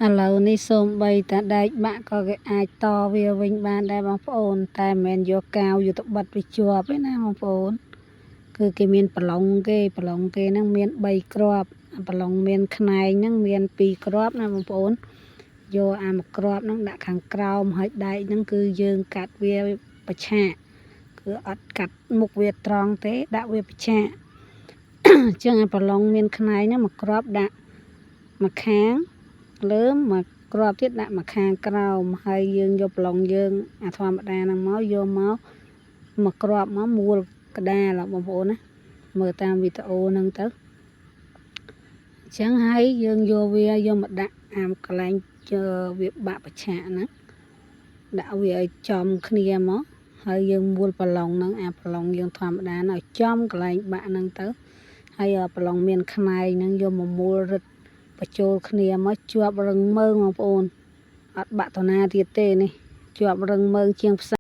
ឥឡូវនេះសូម្បីតែដែកបាក់ក៏គេអាចតវាវិញបានដែរបងប្អូនតែមិនមែនយកកាវយកទៅបិទវាជាប់ទេណាបងប្អូនគឺគេមានប្រឡុងគេហ្នឹងមាន3គ្រាប់ប្រឡុងមានខ្នែងហ្នឹងមាន2គ្រាប់ណាបងប្អូនយកអាមួយគ្រាប់ហ្នឹងដាក់ខាងក្រោមហើយដែកហ្នឹងគឺយើងកាត់វាបច្ឆាគឺអត់កាត់មុខវាត្រង់ទេដាក់វាបច្ឆាអញ្ចឹងអាប្រឡុងមានខ្នែងហ្នឹងមួយគ្រាប់ដាក់មួយខាងលើមកគ្រាប់ទៀតដាក់មកខាងក្រោមហើយយើងយកប្រឡុងយើងអាធម្មតាហ្នឹងមកយកមកមួយគ្រាប់មកមួលក្តារបងប្អូនណាមើលតាមវីដេអូហ្នឹងទៅអញ្ចឹងហើយយើងយកវាយកមកដាក់អាកន្លែងវាបាក់បច្ឆាហ្នឹងដាក់វាឲ្យចំគ្នាមកហើយយើងមួលប្រឡុងហ្នឹងអាប្រឡុងយើងធម្មតាឲ្យចំកន្លែងបាក់ហ្នឹងទៅហើយប្រឡុងមានខ្នែងហ្នឹងយកមកមួលរឹតបញ្ចូលគ្នាមកជាប់រឹងមើងបងប្អូនអត់បាក់តាណាទៀតទេនេះជាប់រឹងមើងជាងផ្សា